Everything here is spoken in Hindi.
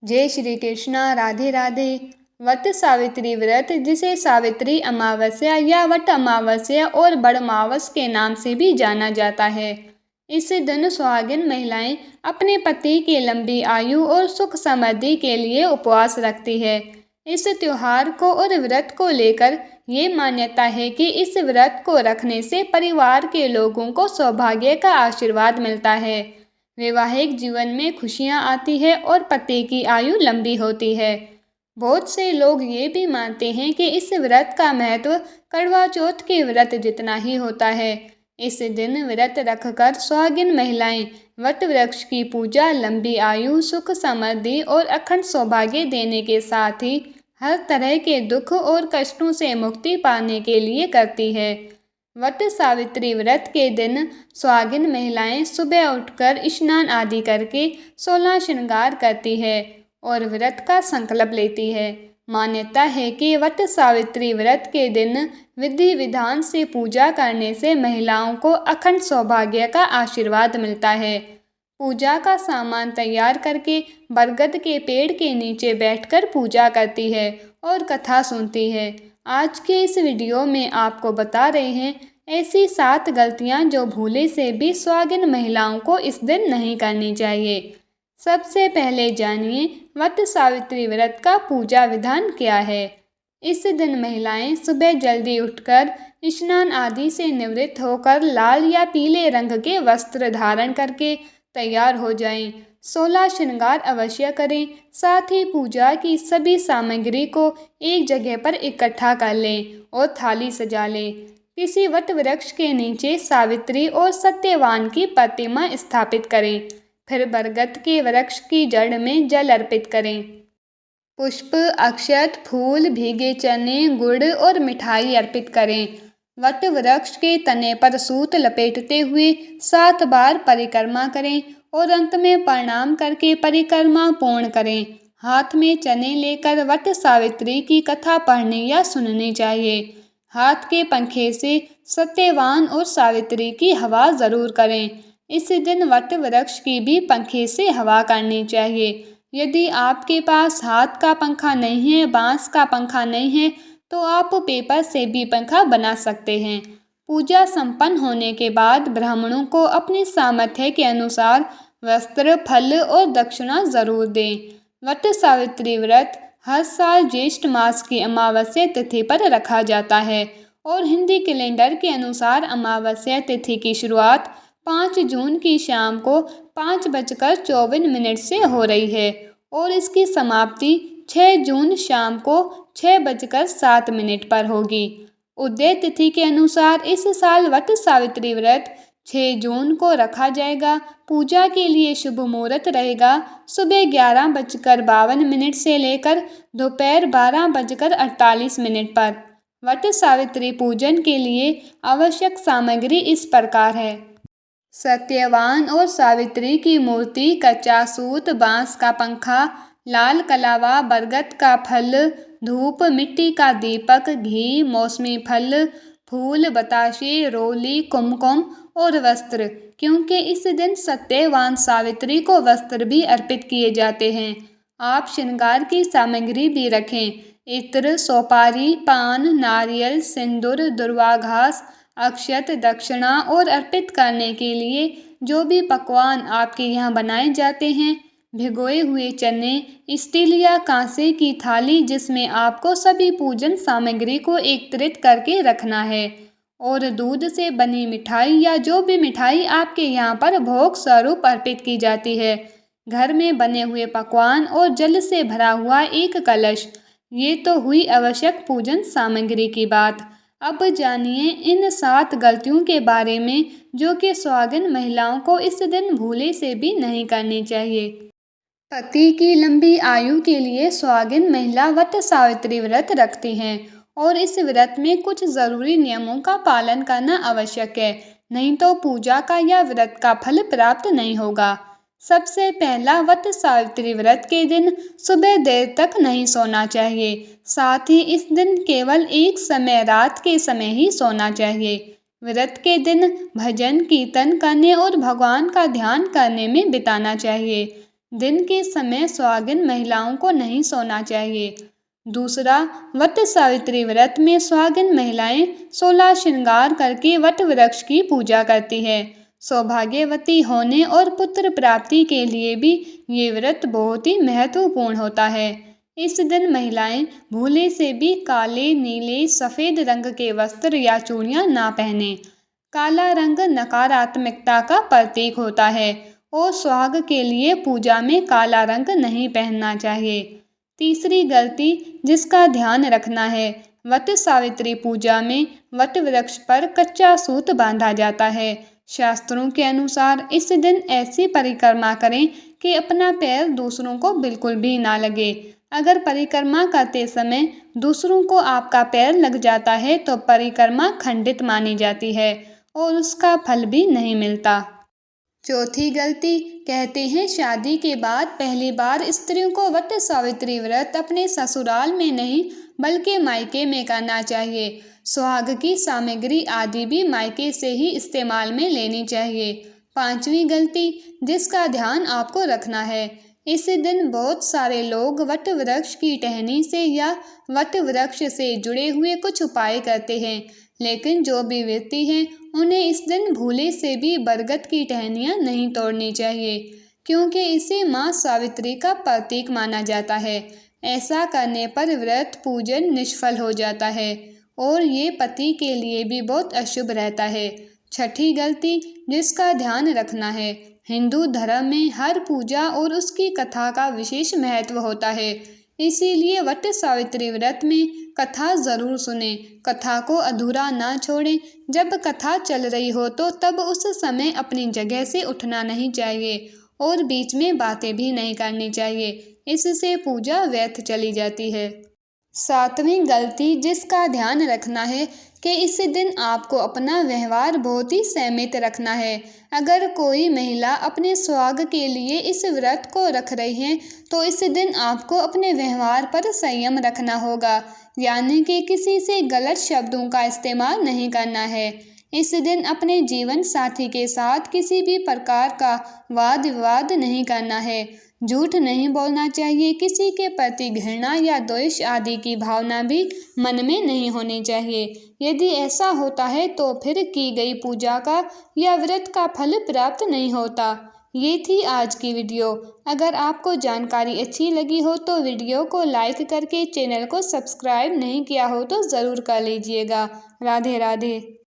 जय श्री कृष्णा। राधे राधे। वट सावित्री व्रत, जिसे सावित्री अमावस्या या वट अमावस्या और बड़मावस के नाम से भी जाना जाता है। इस दिन सुहागिन महिलाएं अपने पति की लंबी आयु और सुख समृद्धि के लिए उपवास रखती है। इस त्योहार को और व्रत को लेकर ये मान्यता है कि इस व्रत को रखने से परिवार के लोगों को सौभाग्य का आशीर्वाद मिलता है, वैवाहिक जीवन में खुशियां आती है और पति की आयु लंबी होती है। बहुत से लोग ये भी मानते हैं कि इस व्रत का महत्व करवा चौथ के व्रत जितना ही होता है। इस दिन व्रत रखकर सुहागिन महिलाएं वट वृक्ष की पूजा लंबी आयु, सुख समृद्धि और अखंड सौभाग्य देने के साथ ही हर तरह के दुख और कष्टों से मुक्ति पाने के लिए करती है। वट सावित्री व्रत के दिन सुहागिन महिलाएं सुबह उठकर स्नान आदि करके 16 श्रृंगार करती है और व्रत का संकल्प लेती है। मान्यता है कि वट सावित्री व्रत के दिन विधि विधान से पूजा करने से महिलाओं को अखंड सौभाग्य का आशीर्वाद मिलता है। पूजा का सामान तैयार करके बरगद के पेड़ के नीचे बैठकर पूजा करती है और कथा सुनती है। आज के इस वीडियो में आपको बता रहे हैं ऐसी 7 गलतियां जो भूले से भी सुहागिन महिलाओं को इस दिन नहीं करनी चाहिए। सबसे पहले जानिए वट सावित्री व्रत का पूजा विधान क्या है। इस दिन महिलाएं सुबह जल्दी उठकर स्नान आदि से निवृत्त होकर लाल या पीले रंग के वस्त्र धारण करके तैयार हो जाएं। 16 श्रृंगार अवश्य करें, साथ ही पूजा की सभी सामग्री को एक जगह पर इकट्ठा कर लें और थाली सजा लें। किसी वट वृक्ष के नीचे सावित्री और सत्यवान की प्रतिमा स्थापित करें। फिर बरगद के वृक्ष की जड़ में जल अर्पित करें। पुष्प, अक्षत, फूल, भीगे चने, गुड़ और मिठाई अर्पित करें। वट वृक्ष के तने पर सूत लपेटते हुए 7 बार परिक्रमा करें और अंत में प्रणाम करके परिक्रमा पूर्ण करें। हाथ में चने लेकर वट सावित्री की कथा पढ़नी या सुननी चाहिए। हाथ के पंखे से सत्यवान और सावित्री की हवा जरूर करें। इस दिन वट वृक्ष की भी पंखे से हवा करनी चाहिए। यदि आपके पास हाथ का पंखा नहीं है, बांस का पंखा नहीं है, तो आप पेपर से भी पंखा बना सकते हैं। पूजा संपन्न होने के बाद ब्राह्मणों को अपनी सामर्थ्य के अनुसार वस्त्र, फल और दक्षिणा जरूर दें। वट सावित्री व्रत हर साल ज्येष्ठ मास की अमावस्या तिथि पर रखा जाता है और हिंदी कैलेंडर के अनुसार अमावस्या तिथि की शुरुआत 5 जून की शाम को 5:24 से हो रही है और इसकी समाप्ति 6 जून शाम को 6:07 पर होगी। उदय तिथि के अनुसार इस साल वट सावित्री व्रत 6 जून को रखा जाएगा। पूजा के लिए शुभ मुहूर्त रहेगा सुबह 11:52 से लेकर दोपहर 12:48 पर। वट सावित्री पूजन के लिए आवश्यक सामग्री इस प्रकार है। सत्यवान और सावित्री की मूर्ति, कच्चा सूत, बांस का पंखा, लाल कलावा, बरगद का फल, धूप, मिट्टी का दीपक, घी, मौसमी फल, फूल, बताशे, रोली, कुमकुम और वस्त्र, क्योंकि इस दिन सत्यवान सावित्री को वस्त्र भी अर्पित किए जाते हैं। आप श्रृंगार की सामग्री भी रखें। इत्र, सोपारी, पान, नारियल, सिंदूर, दुर्वा घास, अक्षत, दक्षिणा और अर्पित करने के लिए जो भी पकवान आपके यहाँ बनाए जाते हैं। भिगोए हुए चने, स्टील या कांसे की थाली जिसमें आपको सभी पूजन सामग्री को एकत्रित करके रखना है और दूध से बनी मिठाई या जो भी मिठाई आपके यहाँ पर भोग स्वरूप अर्पित की जाती है। घर में बने हुए पकवान और जल से भरा हुआ एक कलश। ये तो हुई आवश्यक पूजन सामग्री की बात। अब जानिए इन 7 गलतियों के बारे में जो कि सुहागिन महिलाओं को इस दिन भूले से भी नहीं करनी चाहिए। पति की लंबी आयु के लिए सुहागिन महिला वट सावित्री व्रत रखती हैं और इस व्रत में कुछ जरूरी नियमों का पालन करना आवश्यक है, नहीं तो पूजा का या व्रत का फल प्राप्त नहीं होगा। सबसे पहला, वट सावित्री व्रत के दिन सुबह देर तक नहीं सोना चाहिए। साथ ही इस दिन केवल एक समय रात के समय ही सोना चाहिए। व्रत के दिन भजन कीर्तन करने और भगवान का ध्यान करने में बिताना चाहिए। दिन के समय सुहागिन महिलाओं को नहीं सोना चाहिए। दूसरा, वट सावित्री व्रत में सुहागिन महिलाएं 16 श्रृंगार करके वट वृक्ष की पूजा करती है। सौभाग्यवती होने और पुत्र प्राप्ति के लिए भी ये व्रत बहुत ही महत्वपूर्ण होता है। इस दिन महिलाएं भूले से भी काले, नीले, सफ़ेद रंग के वस्त्र या चूड़ियां ना पहने। काला रंग नकारात्मकता का प्रतीक होता है और सुहाग के लिए पूजा में काला रंग नहीं पहनना चाहिए। तीसरी गलती जिसका ध्यान रखना है, वट सावित्री पूजा में वट वृक्ष पर कच्चा सूत बांधा जाता है। शास्त्रों के अनुसार इस दिन ऐसी परिक्रमा करें कि अपना पैर दूसरों को बिल्कुल भी ना लगे। अगर परिक्रमा करते समय दूसरों को आपका पैर लग जाता है तो परिक्रमा खंडित मानी जाती है और उसका फल भी नहीं मिलता। चौथी गलती, कहते हैं शादी के बाद पहली बार स्त्रियों को वट सावित्री व्रत अपने ससुराल में नहीं बल्कि मायके में करना चाहिए। सुहाग की सामग्री आदि भी मायके से ही इस्तेमाल में लेनी चाहिए। पांचवी गलती जिसका ध्यान आपको रखना है, इस दिन बहुत सारे लोग वट वृक्ष की टहनी से या वट वृक्ष से जुड़े हुए कुछ उपाय करते हैं, लेकिन जो भी व्यक्ति हैं उन्हें इस दिन भूले से भी बरगद की टहनियाँ नहीं तोड़नी चाहिए, क्योंकि इसे माँ सावित्री का प्रतीक माना जाता है। ऐसा करने पर व्रत पूजन निष्फल हो जाता है और ये पति के लिए भी बहुत अशुभ रहता है। छठी गलती जिसका ध्यान रखना है, हिंदू धर्म में हर पूजा और उसकी कथा का विशेष महत्व होता है, इसीलिए वट सावित्री व्रत में कथा ज़रूर सुने, कथा को अधूरा ना छोड़ें। जब कथा चल रही हो तो तब उस समय अपनी जगह से उठना नहीं चाहिए और बीच में बातें भी नहीं करनी चाहिए, इससे पूजा व्यर्थ चली जाती है। सातवीं गलती जिसका ध्यान रखना है कि इस दिन आपको अपना व्यवहार बहुत ही संयमित रखना है। अगर कोई महिला अपने सुहाग के लिए इस व्रत को रख रही है तो इस दिन आपको अपने व्यवहार पर संयम रखना होगा, यानी कि किसी से गलत शब्दों का इस्तेमाल नहीं करना है। इस दिन अपने जीवन साथी के साथ किसी भी प्रकार का वाद विवाद नहीं करना है, झूठ नहीं बोलना चाहिए, किसी के प्रति घृणा या द्वेष आदि की भावना भी मन में नहीं होनी चाहिए। यदि ऐसा होता है तो फिर की गई पूजा का या व्रत का फल प्राप्त नहीं होता। ये थी आज की वीडियो। अगर आपको जानकारी अच्छी लगी हो तो वीडियो को लाइक करके चैनल को सब्सक्राइब नहीं किया हो तो ज़रूर कर लीजिएगा। राधे राधे।